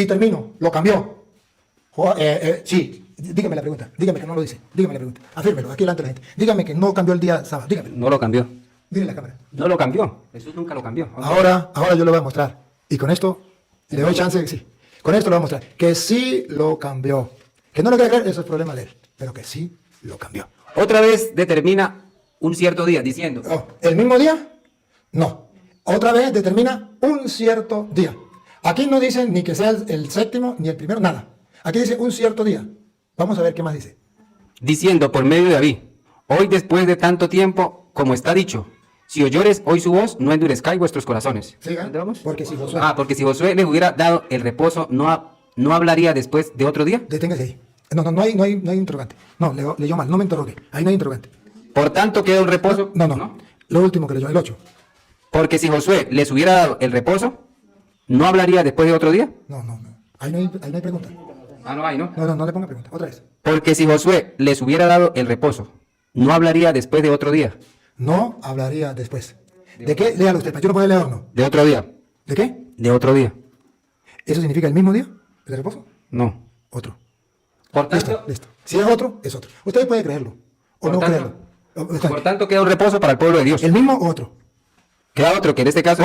y termino, lo cambió. Sí, dígame la pregunta, dígame que no lo dice, dígame la pregunta, afírmelo, aquí delante de la gente. Dígame que no cambió el día sábado, dígame. No lo cambió. Dile a la cámara. No lo cambió. Jesús nunca lo cambió. Ahora yo le voy a mostrar. Y con esto le doy chance, sí. Con esto le voy a mostrar que sí lo cambió. Que no lo quiere creer, eso es problema de él. Pero que sí lo cambió. Otra vez determina un cierto día, diciendo. Oh, ¿el mismo día? No. Otra vez determina un cierto día. Aquí no dice ni que sea el séptimo ni el primero, nada. Aquí dice un cierto día. Vamos a ver qué más dice. Diciendo por medio de David, hoy después de tanto tiempo, como está dicho, si oyores hoy su voz, no endurezcáis vuestros corazones. Siga. ¿Dónde vamos? Porque si Josué... Porque si Josué les hubiera dado el reposo, ¿no hablaría después de otro día? Deténgase ahí. No hay interrogante. No, leyó mal, no me interrogue. Ahí no hay interrogante. Por tanto, queda un reposo. No. Lo último que leyó, el 8. Porque si Josué les hubiera dado el reposo, ¿no hablaría después de otro día? No. Ahí no hay pregunta. No hay, ¿no? No le ponga pregunta. Otra vez. Porque si Josué les hubiera dado el reposo, ¿no hablaría después de otro día? No hablaría después. ¿De qué? Léalo usted. ¿Yo no puedo leer o no? ¿De otro día? ¿De qué? De otro día. ¿Eso significa el mismo día? ¿El de reposo? No. Otro. Por tanto, Listo. Si es otro, es otro. Usted puede creerlo o Por no tanto- creerlo. por tanto, queda un reposo para el pueblo de Dios. ¿El mismo o otro? Queda otro, que en este caso...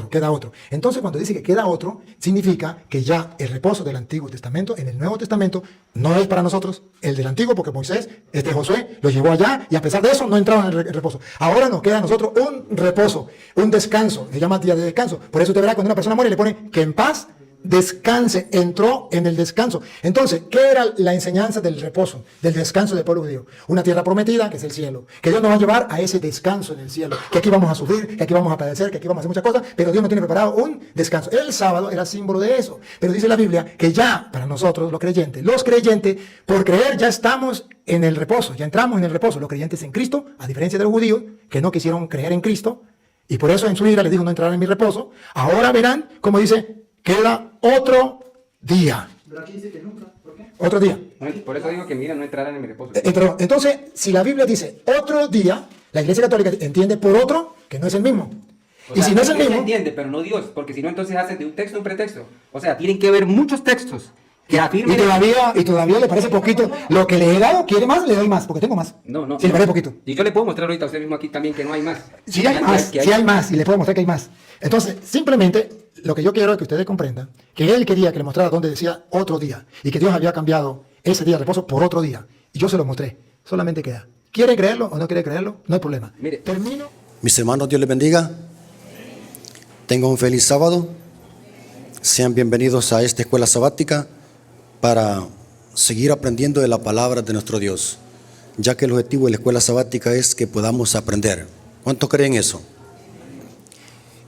Queda otro. Entonces, cuando dice que queda otro, significa que ya el reposo del Antiguo Testamento, en el Nuevo Testamento, no es para nosotros el del Antiguo, porque Moisés, Josué, lo llevó allá, y a pesar de eso, no entraron en el reposo. Ahora nos queda a nosotros un reposo, un descanso, se llama día de descanso. Por eso usted verá cuando una persona muere, le pone que en paz descanse, entró en el descanso. Entonces, ¿qué era la enseñanza del reposo, del descanso del pueblo judío? Una tierra prometida, que es el cielo, que Dios nos va a llevar a ese descanso en el cielo, que aquí vamos a sufrir, que aquí vamos a padecer, que aquí vamos a hacer muchas cosas, pero Dios nos tiene preparado un descanso. El sábado era símbolo de eso, pero dice la Biblia que ya para nosotros, los creyentes, por creer ya estamos en el reposo, ya entramos en el reposo, los creyentes en Cristo, a diferencia de los judíos, que no quisieron creer en Cristo, y por eso en su ira les dijo no entrarán en mi reposo. Ahora verán, como dice, queda otro día. Pero aquí dice que nunca. ¿Por qué? Otro día. Por eso digo que mira, no entrarán en mi reposo. Entonces, si la Biblia dice otro día, la Iglesia Católica entiende por otro que no es el mismo. Y si no es el mismo... entiende, pero no Dios, porque si no, entonces hacen de un texto un pretexto. O sea, tienen que ver muchos textos que afirmen... Y todavía le parece poquito. Lo que le he dado, quiere más, le doy más, porque tengo más. No. Sí, le parece poquito. Y yo le puedo mostrar ahorita a usted mismo aquí también que no hay más. Sí hay más, y le puedo mostrar que hay más. Entonces, simplemente, lo que yo quiero es que ustedes comprendan que él quería que le mostrara donde decía otro día, y que Dios había cambiado ese día de reposo por otro día. Y yo se lo mostré. Solamente queda. ¿Quiere creerlo o no quiere creerlo? No hay problema. Mire. Termino. Mis hermanos, Dios les bendiga. Tengan un feliz sábado. Sean bienvenidos a esta escuela sabática para seguir aprendiendo de la palabra de nuestro Dios, ya que el objetivo de la escuela sabática es que podamos aprender. ¿Cuántos creen eso?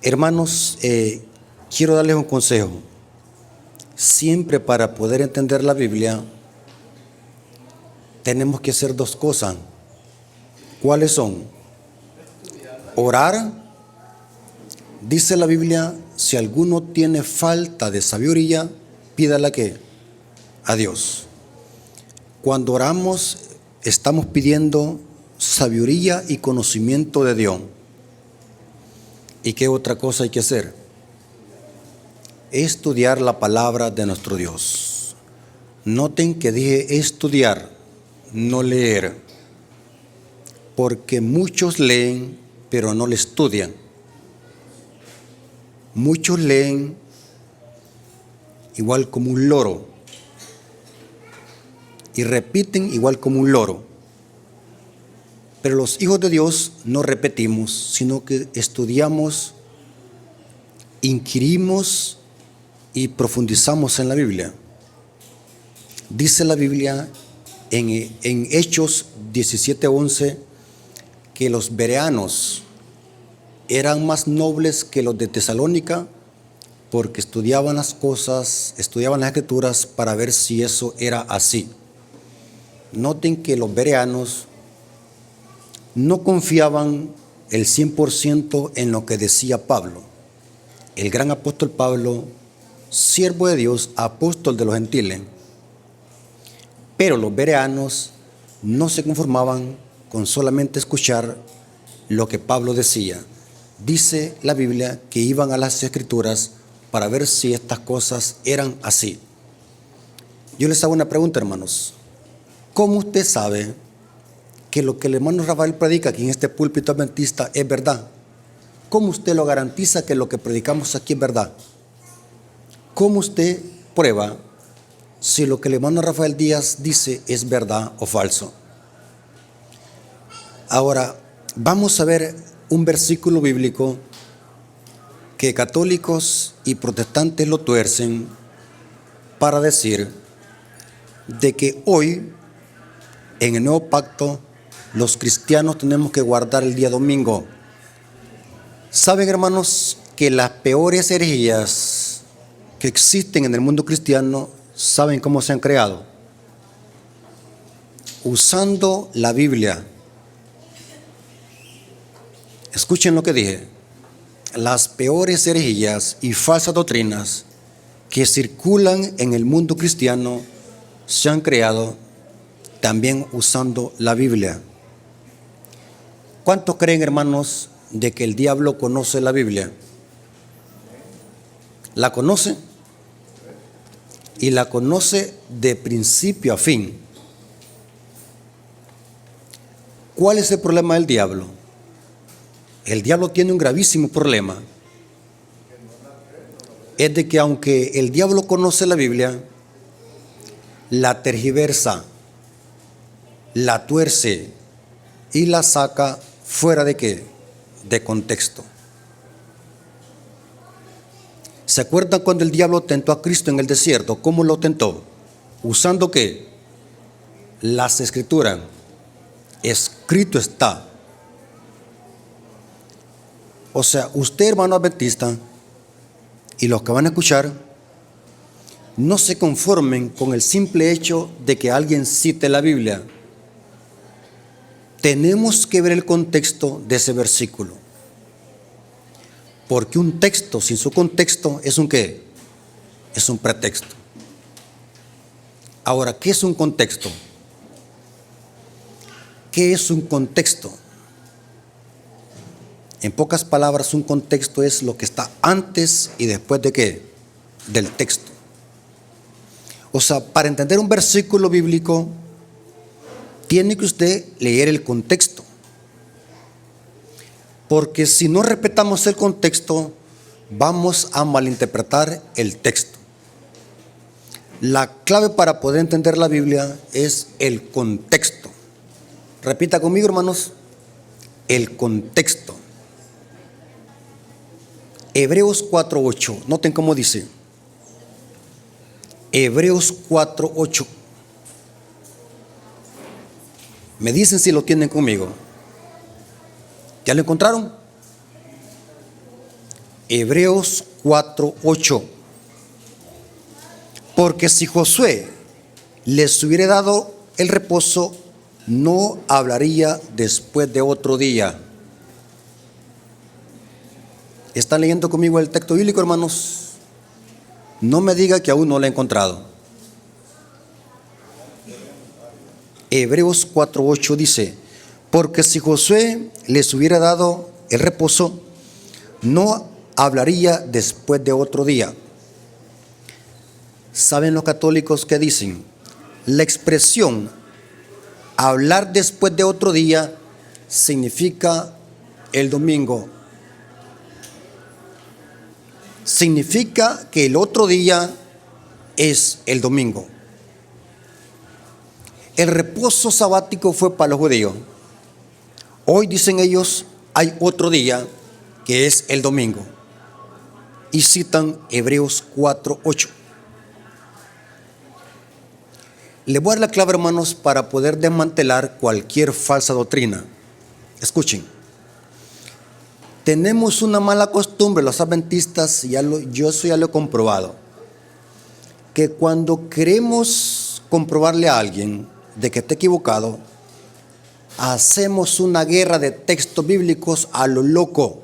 Hermanos, quiero darles un consejo. Siempre para poder entender la Biblia, tenemos que hacer dos cosas. ¿Cuáles son? Orar. Dice la Biblia, si alguno tiene falta de sabiduría, pídala ¿qué? A Dios. Cuando oramos, estamos pidiendo sabiduría y conocimiento de Dios. ¿Y qué otra cosa hay que hacer? Estudiar la palabra de nuestro Dios. Noten que dije estudiar, no leer. Porque muchos leen, pero no le estudian. Muchos leen igual como un loro. Y repiten igual como un loro. Pero los hijos de Dios no repetimos, sino que estudiamos, inquirimos y profundizamos en la Biblia. Dice la Biblia en Hechos 17:11 que los bereanos eran más nobles que los de Tesalónica porque estudiaban las cosas, estudiaban las escrituras para ver si eso era así. Noten que los bereanos no confiaban el 100% en lo que decía Pablo. El gran apóstol Pablo, siervo de Dios, apóstol de los gentiles. Pero los bereanos no se conformaban con solamente escuchar lo que Pablo decía. Dice la Biblia que iban a las escrituras para ver si estas cosas eran así. Yo les hago una pregunta, hermanos. ¿Cómo usted sabe que lo que el hermano Rafael predica aquí en este púlpito adventista es verdad? ¿Cómo usted lo garantiza que lo que predicamos aquí es verdad? ¿Cómo usted prueba si lo que el hermano Rafael Díaz dice es verdad o falso? Ahora, vamos a ver un versículo bíblico que católicos y protestantes lo tuercen para decir de que hoy, en el nuevo pacto, los cristianos tenemos que guardar el día domingo. ¿Saben, hermanos, que las peores herejías que existen en el mundo cristiano, saben cómo se han creado? Usando la Biblia. Escuchen lo que dije. Las peores herejías y falsas doctrinas que circulan en el mundo cristiano se han creado también usando la Biblia. ¿Cuántos creen, hermanos, de que el diablo conoce la Biblia? ¿La conoce? Y la conoce de principio a fin. ¿Cuál es el problema del diablo? El diablo tiene un gravísimo problema. Es de que aunque el diablo conoce la Biblia, la tergiversa, la tuerce y la saca fuera de ¿qué? De contexto. ¿Se acuerdan cuando el diablo tentó a Cristo en el desierto? ¿Cómo lo tentó? ¿Usando qué? Las escrituras. Escrito está. O sea, usted, hermano adventista, y los que van a escuchar, no se conformen con el simple hecho de que alguien cite la Biblia. Tenemos que ver el contexto de ese versículo. Porque un texto sin su contexto es un ¿qué? Es un pretexto. Ahora, ¿qué es un contexto? ¿Qué es un contexto? En pocas palabras, un contexto es lo que está antes y después de ¿qué? Del texto. O sea, para entender un versículo bíblico, tiene que usted leer el contexto. Porque si no respetamos el contexto, vamos a malinterpretar el texto. La clave para poder entender la Biblia es el contexto. Repita conmigo, hermanos, el contexto. Hebreos 4:8, noten cómo dice. Hebreos 4:8. Me dicen si lo tienen conmigo. ¿Ya lo encontraron? Hebreos 4:8. Porque si Josué les hubiera dado el reposo, no hablaría después de otro día. ¿Están leyendo conmigo el texto bíblico, hermanos? No me diga que aún no lo he encontrado. Hebreos 4:8 dice, porque si Josué les hubiera dado el reposo, no hablaría después de otro día. ¿Saben los católicos qué dicen? La expresión hablar después de otro día significa el domingo. Significa que el otro día es el domingo. El reposo sabático fue para los judíos. Hoy, dicen ellos, hay otro día que es el domingo. Y citan Hebreos 4:8. Les voy a dar la clave, hermanos, para poder desmantelar cualquier falsa doctrina. Escuchen. Tenemos una mala costumbre, los adventistas, yo eso ya lo he comprobado, que cuando queremos comprobarle a alguien de que está equivocado, hacemos una guerra de textos bíblicos a lo loco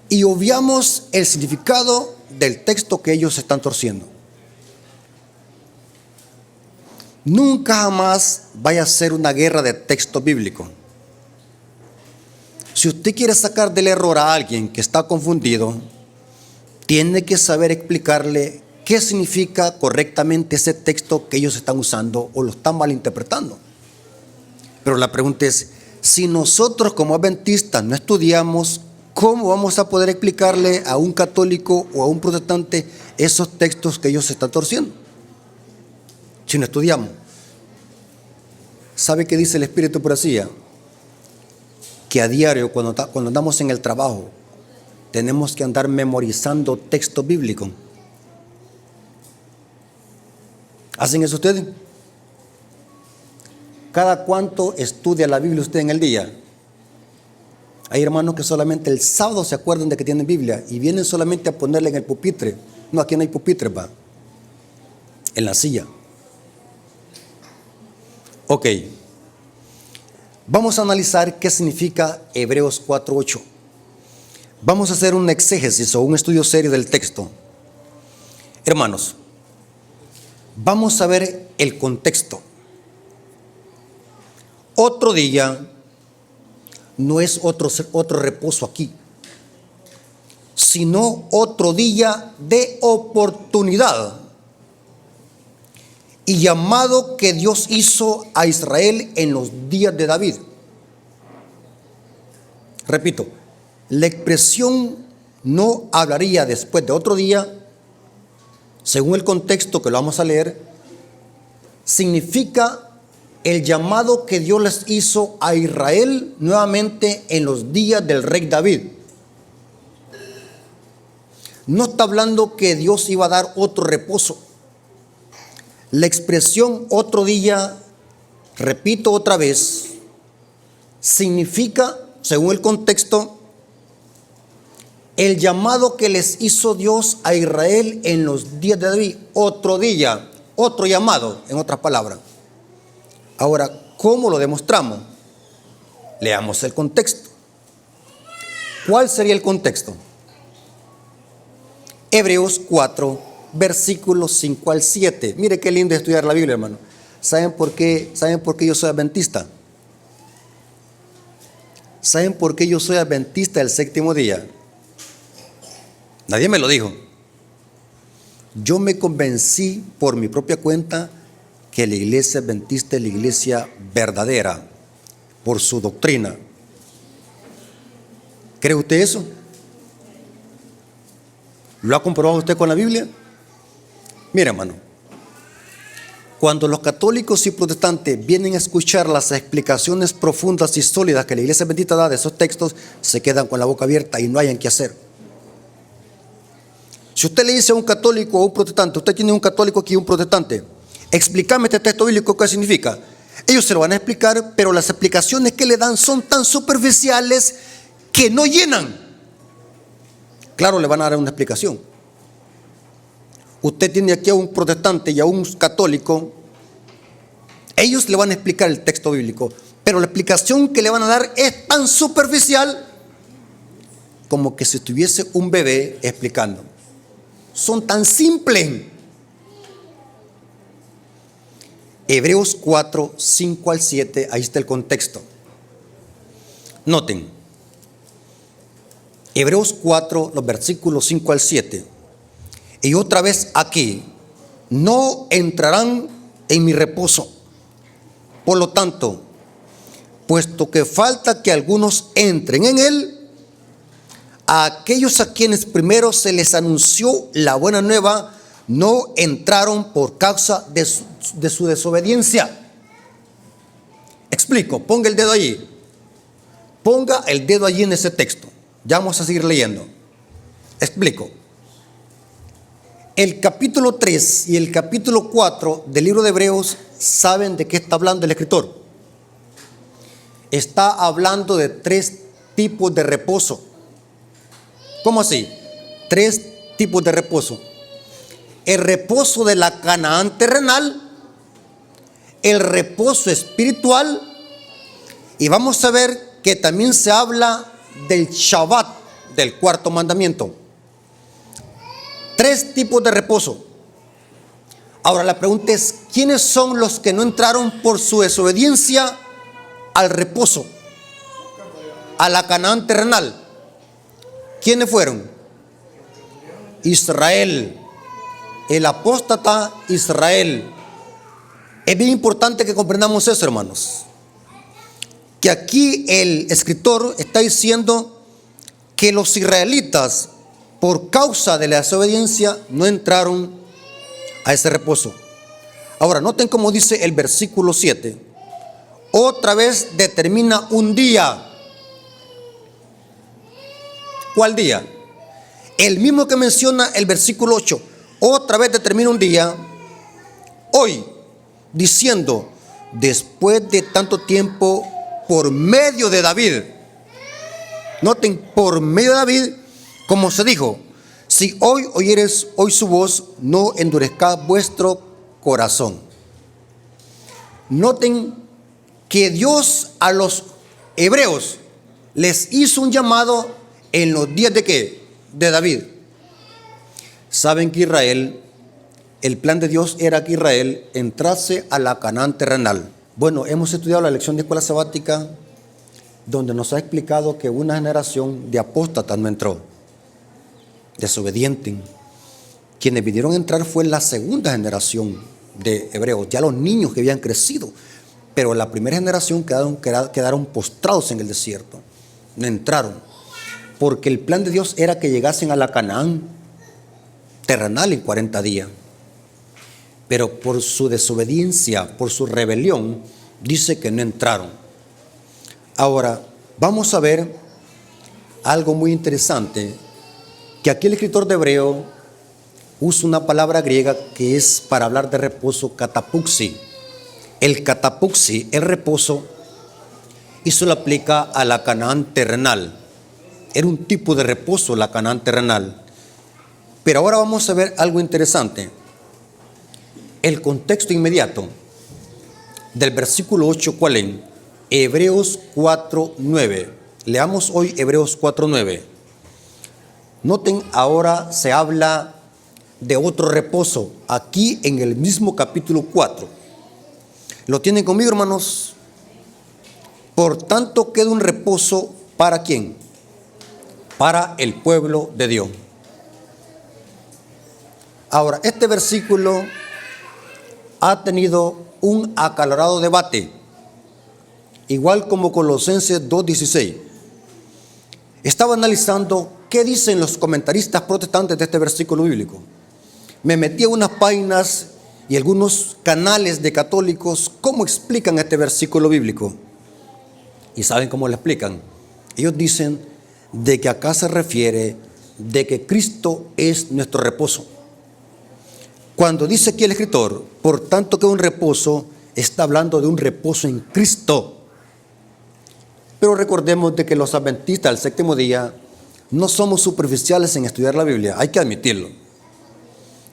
y obviamos el significado del texto que ellos están torciendo. Nunca jamás vaya a ser una guerra de texto bíblico. Si usted quiere sacar del error a alguien que está confundido, tiene que saber explicarle qué significa correctamente ese texto que ellos están usando o lo están malinterpretando. Pero la pregunta es, si nosotros como adventistas no estudiamos, ¿cómo vamos a poder explicarle a un católico o a un protestante esos textos que ellos están torciendo? Si no estudiamos. ¿Sabe qué dice el Espíritu por así? Que a diario, cuando andamos en el trabajo, tenemos que andar memorizando textos bíblicos. ¿Hacen eso ustedes? ¿Cada cuánto estudia la Biblia usted en el día? Hay hermanos que solamente el sábado se acuerdan de que tienen Biblia y vienen solamente a ponerla en el pupitre. No, aquí no hay pupitre, va. En la silla. Ok. Vamos a analizar qué significa Hebreos 4:8. Vamos a hacer un exégesis o un estudio serio del texto. Hermanos, vamos a ver el contexto. Otro día no es otro reposo aquí, sino otro día de oportunidad y llamado que Dios hizo a Israel en los días de David. Repito, la expresión no hablaría después de otro día, según el contexto que lo vamos a leer, significa el llamado que Dios les hizo a Israel nuevamente en los días del rey David. No está hablando que Dios iba a dar otro reposo. La expresión otro día, repito otra vez, significa, según el contexto, el llamado que les hizo Dios a Israel en los días de David. Otro día, otro llamado, en otras palabras. Ahora, ¿cómo lo demostramos? Leamos el contexto. ¿Cuál sería el contexto? Hebreos 4, versículos 5 al 7. Mire qué lindo estudiar la Biblia, hermano. ¿Saben por qué yo soy adventista? ¿Saben por qué yo soy adventista del séptimo día? Nadie me lo dijo. Yo me convencí por mi propia cuenta que la iglesia adventista es la iglesia verdadera por su doctrina. ¿Cree usted eso? ¿Lo ha comprobado usted con la Biblia? Mire, hermano, cuando los católicos y protestantes vienen a escuchar las explicaciones profundas y sólidas que la iglesia adventista da de esos textos, se quedan con la boca abierta y no hayan qué hacer. Si usted le dice a un católico o a un protestante, usted tiene un católico aquí y un protestante, explícame este texto bíblico, ¿qué significa? Ellos se lo van a explicar, pero las explicaciones que le dan son tan superficiales que no llenan. Claro, le van a dar una explicación. Usted tiene aquí a un protestante y a un católico, ellos le van a explicar el texto bíblico, pero la explicación que le van a dar es tan superficial como que si estuviese un bebé explicando. Son tan simples. Hebreos 4, 5 al 7, ahí está el contexto. Noten, Hebreos 4, los versículos 5 al 7. Y otra vez aquí, no entrarán en mi reposo. Por lo tanto, puesto que falta que algunos entren en él, a aquellos a quienes primero se les anunció la buena nueva, no entraron por causa de su desobediencia. Explico, ponga el dedo allí. Ponga el dedo allí en ese texto. Ya vamos a seguir leyendo. Explico. El capítulo 3 y el capítulo 4 del libro de Hebreos, ¿saben de qué está hablando el escritor? Está hablando de 3 tipos de reposo. ¿Cómo así? 3 tipos de reposo. El reposo de la Canaán terrenal, el reposo espiritual, y vamos a ver que también se habla del Shabbat, del cuarto mandamiento. 3 tipos de reposo. Ahora la pregunta es, ¿quiénes son los que no entraron por su desobediencia al reposo, a la Canaán terrenal? ¿Quiénes fueron? Israel. El apóstata Israel. Es bien importante que comprendamos eso, hermanos. Que aquí el escritor está diciendo que los israelitas, por causa de la desobediencia, no entraron a ese reposo. Ahora, noten cómo dice el versículo 7. Otra vez determina un día. ¿Cuál día? El mismo que menciona el versículo 8. Otra vez determina un día, hoy, diciendo, después de tanto tiempo, por medio de David. Noten, por medio de David, como se dijo, si hoy oyeres hoy su voz, no endurezcáis vuestro corazón. Noten que Dios a los hebreos les hizo un llamado en los días de ¿qué? De David. Saben que Israel, el plan de Dios era que Israel entrase a la Canaán terrenal. Bueno, hemos estudiado la lección de escuela sabática donde nos ha explicado que una generación de apóstatas no entró, desobediente. Quienes vinieron a entrar fue la segunda generación de hebreos, ya los niños que habían crecido, pero la primera generación quedaron postrados en el desierto, no entraron, porque el plan de Dios era que llegasen a la Canaán terrenal en 40 días. Pero por su desobediencia, por su rebelión, dice que no entraron. Ahora, vamos a ver algo muy interesante, que aquí el escritor de Hebreo usa una palabra griega que es para hablar de reposo, katapuxi. El katapuxi, el reposo, y se lo aplica a la Canaán terrenal. Era un tipo de reposo la Canaán terrenal. Pero ahora vamos a ver algo interesante. El contexto inmediato del versículo 8, ¿cuál es? Hebreos 4:9. Leamos hoy Hebreos 4:9. Noten, ahora se habla de otro reposo, aquí en el mismo capítulo 4. ¿Lo tienen conmigo, hermanos? Por tanto, queda un reposo, ¿para quién? Para el pueblo de Dios. Ahora, este versículo ha tenido un acalorado debate, igual como Colosenses 2:16. Estaba analizando qué dicen los comentaristas protestantes de este versículo bíblico. Me metí a unas páginas y algunos canales de católicos cómo explican este versículo bíblico. ¿Y saben cómo lo explican? Ellos dicen de que acá se refiere de que Cristo es nuestro reposo. Cuando dice aquí el escritor, por tanto que un reposo, está hablando de un reposo en Cristo. Pero recordemos de que los adventistas del séptimo día no somos superficiales en estudiar la Biblia, hay que admitirlo.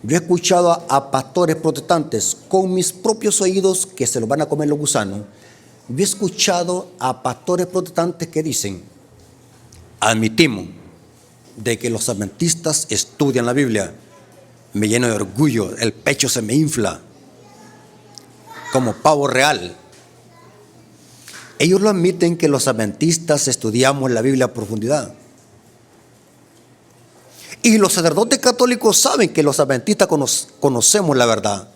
Yo he escuchado a pastores protestantes con mis propios oídos que se los van a comer los gusanos. Yo he escuchado a pastores protestantes que dicen, admitimos de que los adventistas estudian la Biblia. Me lleno de orgullo, el pecho se me infla como pavo real. Ellos lo admiten que los adventistas estudiamos la Biblia a profundidad. Y los sacerdotes católicos saben que los adventistas conocemos la verdad.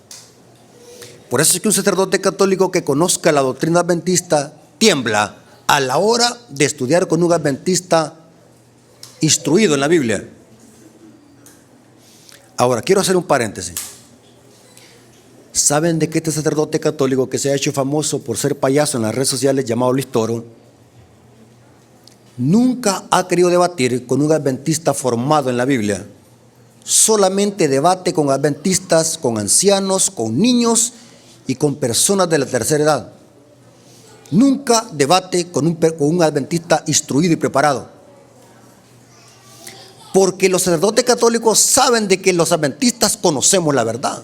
Por eso es que un sacerdote católico que conozca la doctrina adventista tiembla a la hora de estudiar con un adventista instruido en la Biblia. Ahora, quiero hacer un paréntesis. ¿Saben de que este sacerdote católico que se ha hecho famoso por ser payaso en las redes sociales llamado Luis Toro, nunca ha querido debatir con un adventista formado en la Biblia? Solamente debate con adventistas, con ancianos, con niños y con personas de la tercera edad. Nunca debate con un adventista instruido y preparado. Porque los sacerdotes católicos saben de que los adventistas conocemos la verdad.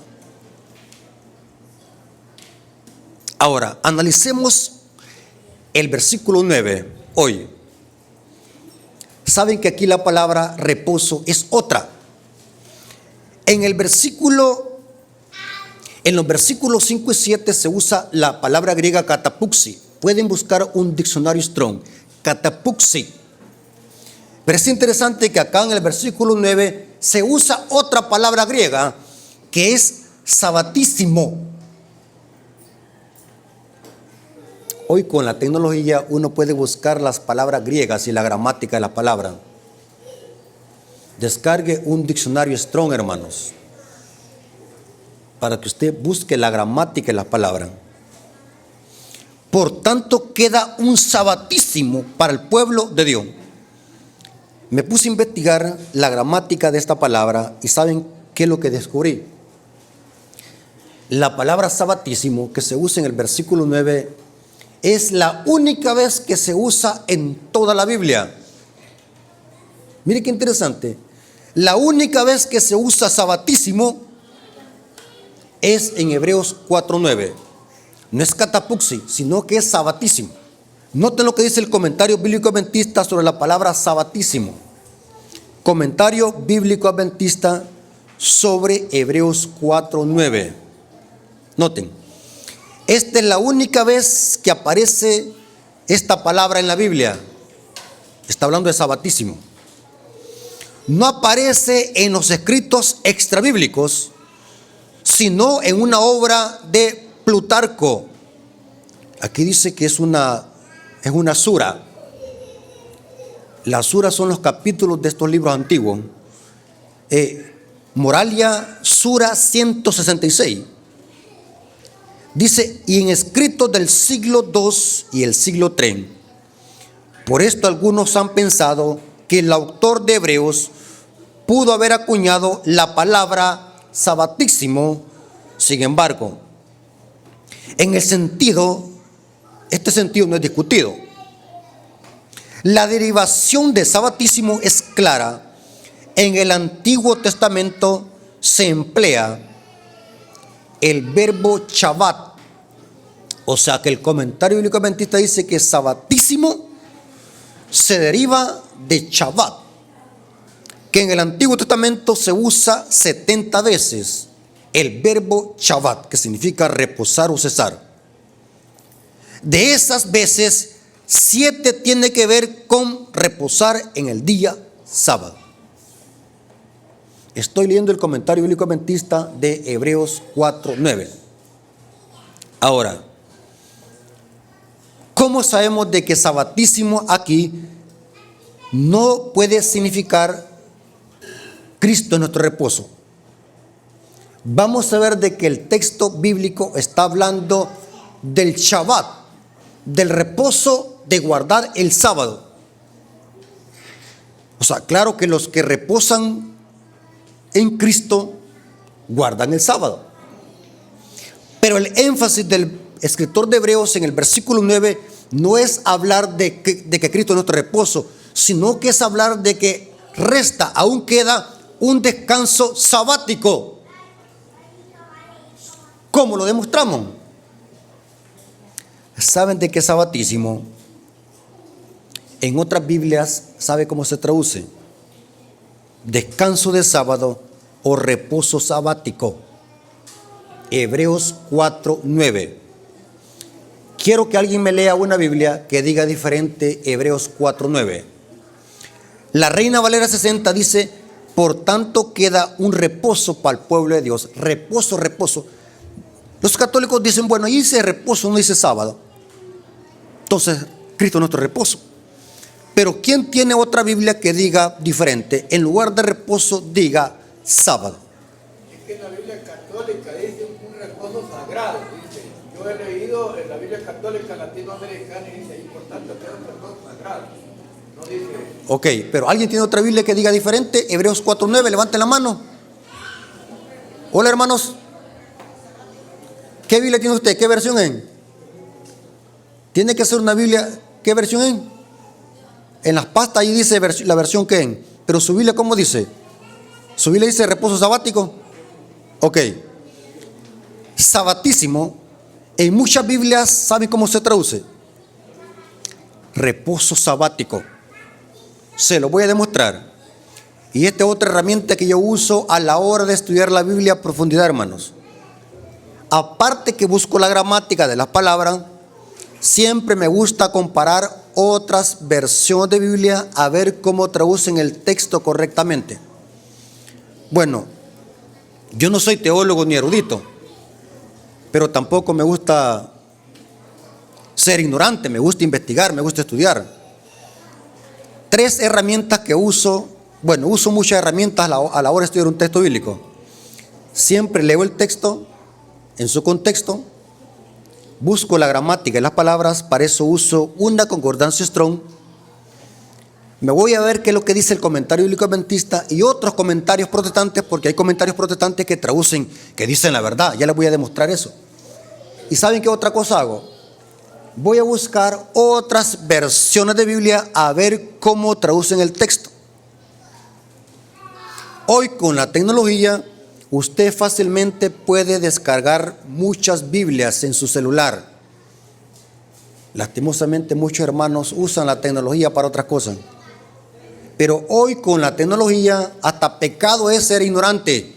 Ahora, analicemos el versículo 9 hoy. Saben que aquí la palabra reposo es otra. En los versículos 5 y 7 se usa la palabra griega katapuxi. Pueden buscar un diccionario Strong. Katapuxi. Pero es interesante que acá en el versículo 9 se usa otra palabra griega que es sabatísimo. Hoy con la tecnología uno puede buscar las palabras griegas y la gramática de la palabra. Descargue un diccionario Strong, hermanos, para que usted busque la gramática de la palabra. Por tanto, queda un sabatísimo para el pueblo de Dios. Me puse a investigar la gramática de esta palabra y ¿saben qué es lo que descubrí? La palabra sabatísimo que se usa en el versículo 9 es la única vez que se usa en toda la Biblia. Mire qué interesante. La única vez que se usa sabatísimo es en Hebreos 4:9. No es catapuxi, sino que es sabatísimo. Noten lo que dice el comentario bíblico adventista sobre la palabra sabatísimo. Comentario bíblico adventista sobre Hebreos 4:9. Noten, esta es la única vez que aparece esta palabra en la Biblia. Está hablando de sabatísimo. No aparece en los escritos extrabíblicos, sino en una obra de Plutarco. Aquí dice que es una sura. Las suras son los capítulos de estos libros antiguos. Moralia, sura 166. Dice, y en escritos del siglo II y el siglo III. Por esto algunos han pensado que el autor de Hebreos pudo haber acuñado la palabra sabatísimo. Sin embargo, este sentido no es discutido. La derivación de sabatísimo es clara. En el Antiguo Testamento se emplea el verbo Shabbat. O sea que el comentario bíblico adventista dice que sabatísimo se deriva de Shabbat, que en el Antiguo Testamento se usa 70 veces el verbo Shabbat, que significa reposar o cesar. De esas veces, 7 tiene que ver con reposar en el día sábado. Estoy leyendo el comentario bíblico adventista de Hebreos 4:9. Ahora, ¿cómo sabemos de que sabatísimo aquí no puede significar Cristo en nuestro reposo? Vamos a ver de que el texto bíblico está hablando del Shabbat, del reposo de guardar el sábado. O sea, claro que los que reposan en Cristo guardan el sábado. Pero el énfasis del escritor de Hebreos en el versículo 9 no es hablar de que Cristo es nuestro reposo, sino que es hablar de que aún queda un descanso sabático. ¿Cómo lo demostramos? ¿Saben de qué sabatísimo? En otras Biblias, ¿sabe cómo se traduce? Descanso de sábado o reposo sabático. Hebreos 4:9. Quiero que alguien me lea una Biblia que diga diferente Hebreos 4:9. La Reina Valera 60 dice, por tanto queda un reposo para el pueblo de Dios. Reposo, reposo. Los católicos dicen, bueno, ahí dice reposo, no dice sábado. Entonces, Cristo es nuestro reposo. Pero ¿quién tiene otra Biblia que diga diferente? En lugar de reposo, diga sábado. Es que en la Biblia católica dice un reposo sagrado. Dice, yo he leído en la Biblia católica latinoamericana y dice, por tanto, que es un reposo sagrado. No dice. Ok, pero ¿alguien tiene otra Biblia que diga diferente? Hebreos 4:9, levante la mano. Hola, hermanos. ¿Qué Biblia tiene usted? ¿Qué versión es? Tiene que ser una Biblia. ¿Qué versión es? En las pastas ahí dice la versión que es. Pero su Biblia, ¿cómo dice? ¿Su Biblia dice reposo sabático? Ok. Sabatísimo, en muchas Biblias, ¿saben cómo se traduce? Reposo sabático. Se lo voy a demostrar. Y esta es otra herramienta que yo uso a la hora de estudiar la Biblia a profundidad, hermanos. Aparte que busco la gramática de las palabras, siempre me gusta comparar otras versiones de Biblia a ver cómo traducen el texto correctamente. Bueno, yo no soy teólogo ni erudito, pero tampoco me gusta ser ignorante, me gusta investigar, me gusta estudiar. 3 herramientas que uso, bueno, uso muchas herramientas a la hora de estudiar un texto bíblico. Siempre leo el texto en su contexto, busco la gramática y las palabras, para eso uso una concordancia Strong. Me voy a ver qué es lo que dice el comentario bíblico adventista y otros comentarios protestantes, porque hay comentarios protestantes que traducen, que dicen la verdad. Ya les voy a demostrar eso. ¿Y saben qué otra cosa hago? Voy a buscar otras versiones de Biblia a ver cómo traducen el texto. Hoy con la tecnología, usted fácilmente puede descargar muchas Biblias en su celular. Lastimosamente muchos hermanos usan la tecnología para otras cosas. Pero hoy con la tecnología hasta pecado es ser ignorante.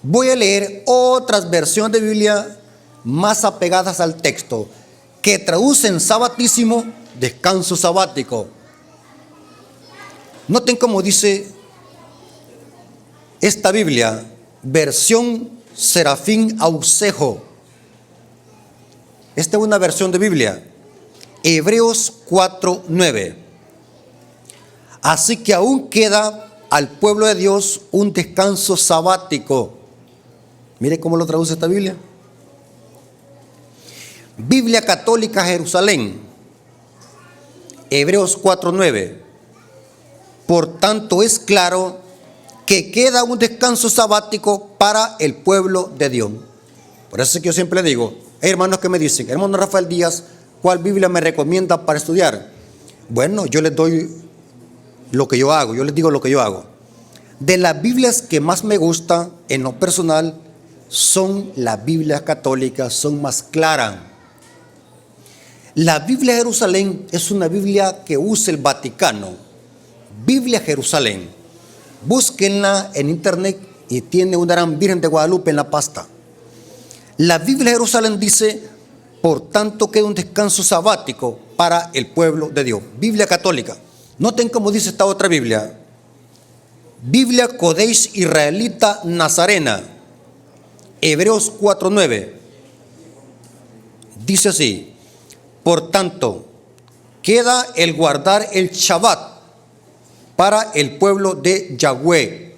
Voy a leer otras versiones de Biblia más apegadas al texto, que traducen sabatísimo, descanso sabático. Noten cómo dice esta Biblia, versión Serafín Ausejo. Esta es una versión de Biblia. Hebreos 4:9. Así que aún queda al pueblo de Dios un descanso sabático. Mire cómo lo traduce esta Biblia. Biblia Católica Jerusalén, Hebreos 4:9. Por tanto es claro que queda un descanso sabático para el pueblo de Dios. Por eso es que yo siempre le digo, hay hermanos que me dicen, hermano Rafael Díaz, ¿cuál Biblia me recomienda para estudiar? Bueno, yo les doy lo que yo hago, yo les digo lo que yo hago. De las Biblias que más me gusta en lo personal son las Biblias católicas, son más claras. La Biblia de Jerusalén es una Biblia que usa el Vaticano. Biblia Jerusalén. Búsquenla en internet y tiene una gran Virgen de Guadalupe en la pasta. La Biblia de Jerusalén dice, por tanto queda un descanso sabático para el pueblo de Dios. Biblia católica. Noten cómo dice esta otra Biblia. Biblia Codex Israelita Nazarena. Hebreos 4:9. Dice así, por tanto, queda el guardar el Shabbat para el pueblo de Yahweh.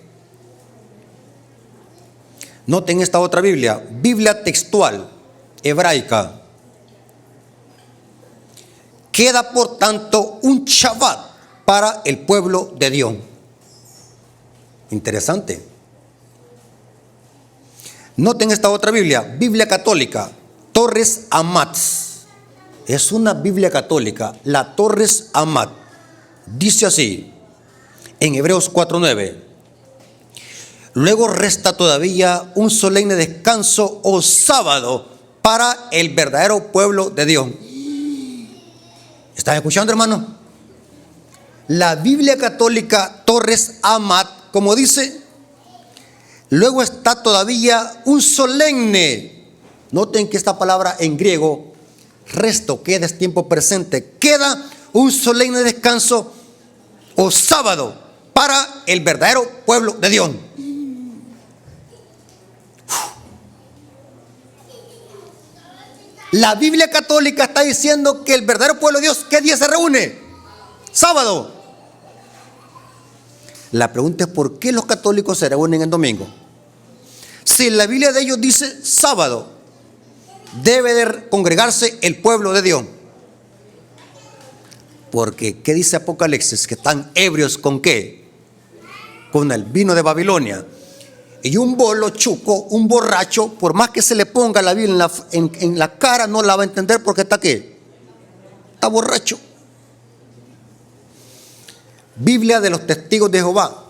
Noten esta otra Biblia, Biblia textual, hebraica. Queda por tanto un Shabbat para el pueblo de Dios. Interesante. Noten esta otra Biblia, Biblia católica, Torres Amat. Es una Biblia católica, la Torres Amat. Dice así, en Hebreos 4:9. Luego resta todavía un solemne descanso o sábado para el verdadero pueblo de Dios. ¿Están escuchando, hermano? La Biblia católica Torres Amat, como dice, luego está todavía un solemne. Noten que esta palabra en griego, resto, queda, es tiempo presente. Queda un solemne descanso o sábado para el verdadero pueblo de Dios. La Biblia católica está diciendo que el verdadero pueblo de Dios, ¿qué día se reúne? Sábado. La pregunta es, ¿por qué los católicos se reúnen el domingo? Si la Biblia de ellos dice sábado, debe de congregarse el pueblo de Dios. Porque, ¿qué dice Apocalipsis? Que están ebrios ¿con qué? Con el vino de Babilonia. Y un bolo chuco, un borracho, por más que se le ponga la Biblia en la cara, no la va a entender porque está ¿qué? Está borracho. Biblia de los testigos de Jehová.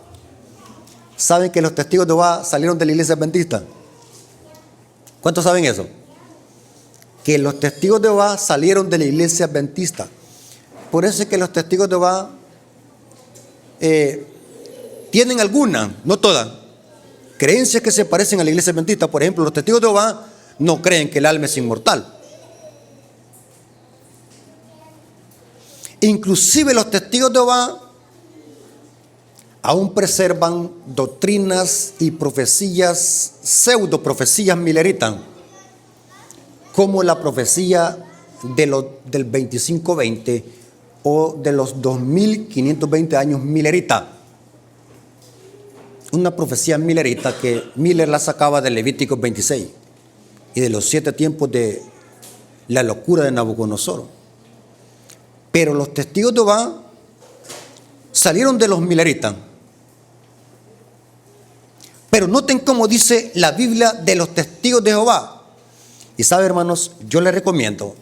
¿Saben que los testigos de Jehová salieron de la iglesia adventista? ¿Cuántos saben eso? Que los testigos de Jehová salieron de la iglesia adventista. Por eso es que los testigos de Jehová tienen algunas, no todas, creencias que se parecen a la iglesia adventista. Por ejemplo, los testigos de Jehová no creen que el alma es inmortal. Inclusive los testigos de Jehová aún preservan doctrinas y profecías, pseudo profecías mileritas, como la profecía del 2520 o de los 2520 años milerita. Una profecía milerita que Miller la sacaba de Levíticos 26 y de los 7 tiempos de la locura de Nabucodonosor. Pero los testigos de Jehová salieron de los mileritas. Pero noten cómo dice la Biblia de los testigos de Jehová. Y sabe, hermanos, yo les recomiendo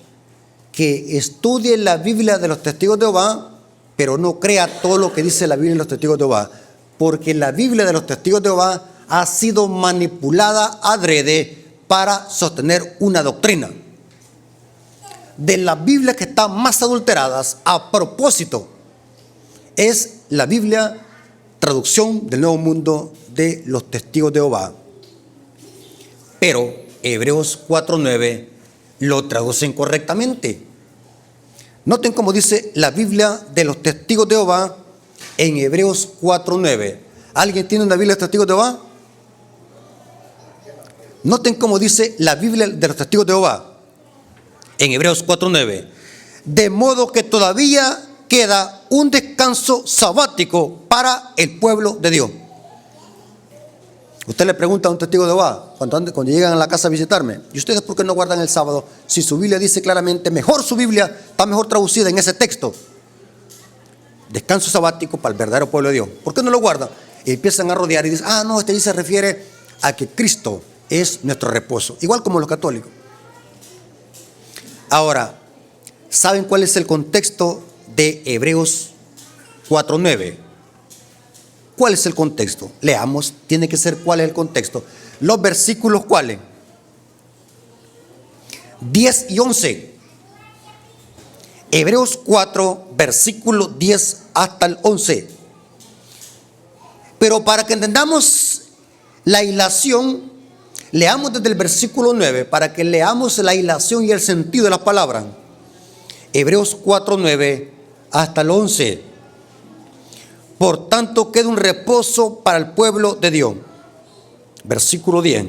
que estudie la Biblia de los testigos de Jehová, pero no crea todo lo que dice la Biblia de los testigos de Jehová, porque la Biblia de los testigos de Jehová ha sido manipulada adrede para sostener una doctrina. De las Biblias que están más adulteradas a propósito es la Biblia, traducción del Nuevo Mundo de los testigos de Jehová. Pero Hebreos 4:9 lo traducen correctamente. Noten cómo dice la Biblia de los testigos de Jehová en Hebreos 4:9. ¿Alguien tiene una Biblia de los testigos de Jehová? Noten cómo dice la Biblia de los testigos de Jehová en Hebreos 4:9. De modo que todavía queda un descanso sabático para el pueblo de Dios. Usted le pregunta a un testigo de Jehová cuando llegan a la casa a visitarme: ¿y ustedes por qué no guardan el sábado? Si su Biblia dice claramente, mejor su Biblia está mejor traducida en ese texto, descanso sabático para el verdadero pueblo de Dios, ¿por qué no lo guardan? Y empiezan a rodear y dicen: ah, no, este se refiere a que Cristo es nuestro reposo, igual como los católicos. Ahora, ¿saben cuál es el contexto de Hebreos 4:9? ¿Cuál es el contexto? Leamos, tiene que ser cuál es el contexto. Los versículos, ¿cuáles? 10 y 11. Hebreos 4, versículo 10 hasta el 11. Pero para que entendamos la hilación, leamos desde el versículo 9, para que leamos la hilación y el sentido de las palabras. Hebreos 4:9 hasta el 11. Por tanto, queda un reposo para el pueblo de Dios. Versículo 10.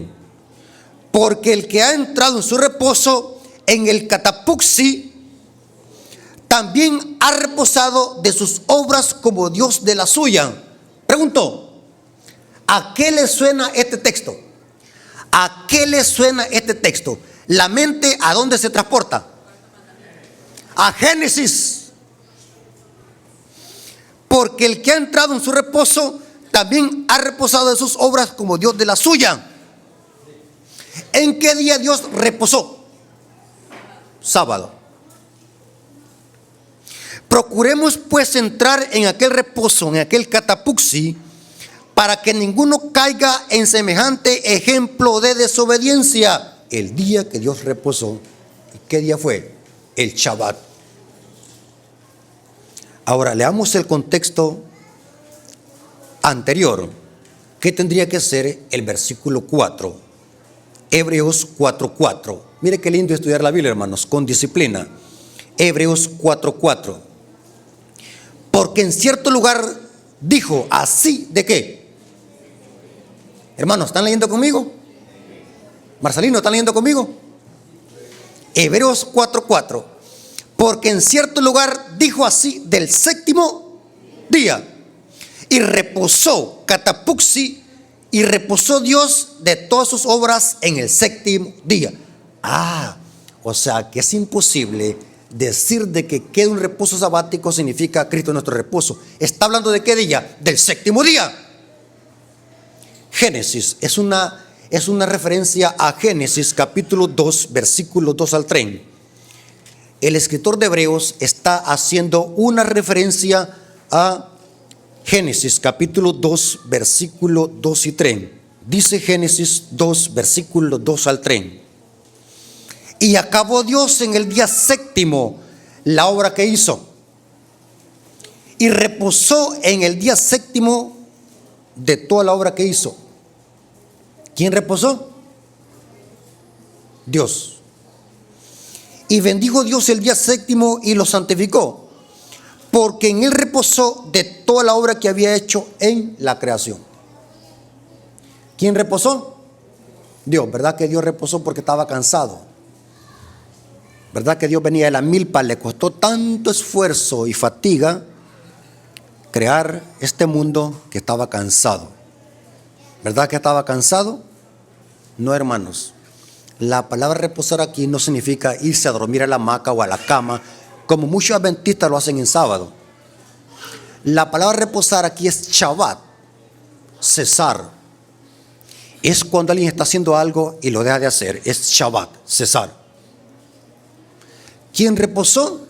Porque el que ha entrado en su reposo, en el catapuxi, también ha reposado de sus obras como Dios de la suya. Pregunto, ¿a qué le suena este texto? ¿A qué le suena este texto? ¿La mente a dónde se transporta? A Génesis. Porque el que ha entrado en su reposo también ha reposado de sus obras como Dios de la suya. ¿En qué día Dios reposó? Sábado. Procuremos pues entrar en aquel reposo, en aquel catapuxi, para que ninguno caiga en semejante ejemplo de desobediencia. El día que Dios reposó, ¿qué día fue? El Shabbat. Ahora leamos el contexto anterior. ¿Qué tendría que ser el versículo 4? Hebreos 4:4. Mire qué lindo estudiar la Biblia, hermanos, con disciplina. Hebreos 4:4. Porque en cierto lugar dijo así, ¿de qué? Hermanos, ¿están leyendo conmigo? Marcelino, ¿están leyendo conmigo? Hebreos 4:4. Porque en cierto lugar dijo así del séptimo día. Y reposó, catapuxi, y reposó Dios de todas sus obras en el séptimo día. O sea que es imposible decir de que queda un reposo sabático significa Cristo nuestro reposo. ¿Está hablando de qué día? Del séptimo día. Génesis es una referencia a Génesis capítulo 2, versículos 2 al 3. El escritor de Hebreos está haciendo una referencia a Génesis capítulo 2, versículos 2 y 3. Dice Génesis 2, versículos 2 al 3. Y acabó Dios en el día séptimo la obra que hizo. Y reposó en el día séptimo de toda la obra que hizo. ¿Quién reposó? Dios. Y bendijo Dios el día séptimo y lo santificó, porque en él reposó de toda la obra que había hecho en la creación. ¿Quién reposó? Dios. ¿Verdad que Dios reposó porque estaba cansado? ¿Verdad que Dios venía de la milpa? Le costó tanto esfuerzo y fatiga crear este mundo que estaba cansado. ¿Verdad que estaba cansado? No, hermanos. La palabra reposar aquí no significa irse a dormir a la hamaca o a la cama, como muchos adventistas lo hacen en sábado. La palabra reposar aquí es Shabbat, cesar. Es cuando alguien está haciendo algo y lo deja de hacer. Es Shabbat, cesar. ¿Quién reposó?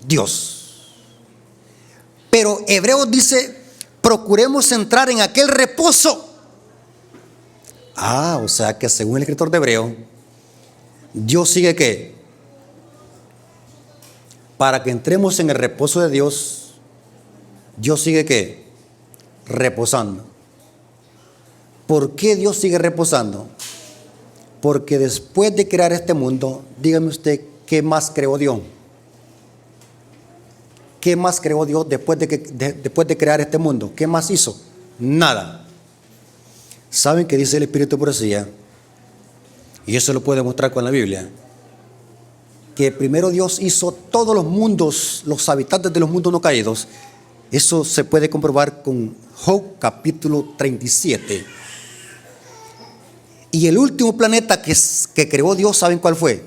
Dios. Pero Hebreos dice, procuremos entrar en aquel reposo. O sea que según el escritor de Hebreos, Dios sigue ¿qué? Para que entremos en el reposo de Dios, Dios sigue ¿qué? Reposando. ¿Por qué Dios sigue reposando? Porque después de crear este mundo, dígame usted, ¿qué más creó Dios? ¿Qué más creó Dios después de crear este mundo? ¿Qué más hizo? Nada. ¿Saben qué dice el Espíritu de Profecía? Y eso lo puede mostrar con la Biblia. Que primero Dios hizo todos los mundos, los habitantes de los mundos no caídos. Eso se puede comprobar con Job capítulo 37. Y el último planeta que creó Dios, ¿saben cuál fue?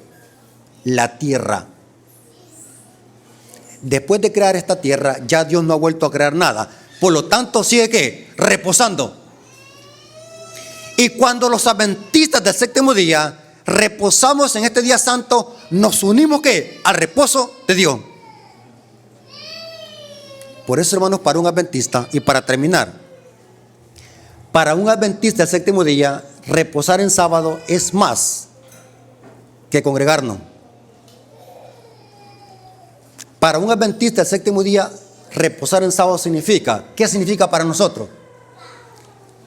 La tierra. Después de crear esta tierra, ya Dios no ha vuelto a crear nada. Por lo tanto, sigue ¿qué? Reposando. Y cuando los adventistas del séptimo día reposamos en este día santo, nos unimos ¿qué? Al reposo de Dios. Por eso, hermanos, para un adventista, y para terminar, para un adventista del séptimo día, reposar en sábado es más que congregarnos. Para un adventista del séptimo día, reposar en sábado significa, ¿qué significa para nosotros?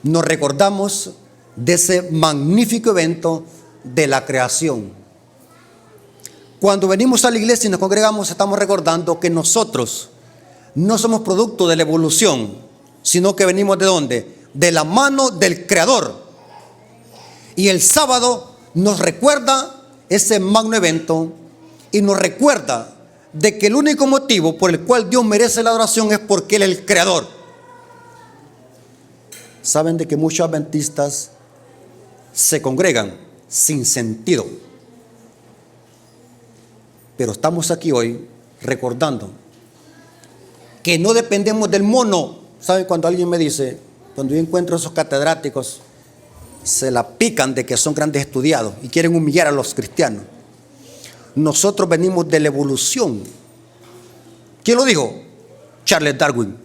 Nos recordamos de ese magnífico evento de la creación. Cuando venimos a la iglesia y nos congregamos, estamos recordando que nosotros no somos producto de la evolución, sino que venimos ¿de dónde? De la mano del Creador. Y el sábado nos recuerda ese magno evento y nos recuerda de que el único motivo por el cual Dios merece la adoración es porque Él es el Creador. Saben de que muchos adventistas se congregan sin sentido. Pero estamos aquí hoy recordando que no dependemos del mono. ¿Saben cuando alguien me dice, cuando yo encuentro esos catedráticos, se la pican de que son grandes estudiados y quieren humillar a los cristianos? Nosotros venimos de la evolución. ¿Quién lo dijo? Charles Darwin.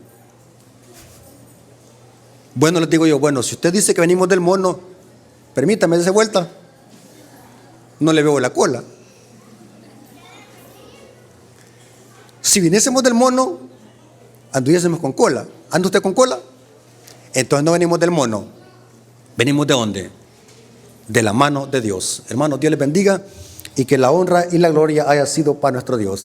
Bueno, les digo yo, bueno, si usted dice que venimos del mono, permítame darse vuelta. No le veo la cola. Si viniésemos del mono, anduviésemos con cola. ¿Anda usted con cola? Entonces no venimos del mono. ¿Venimos de dónde? De la mano de Dios. Hermanos, Dios les bendiga y que la honra y la gloria haya sido para nuestro Dios.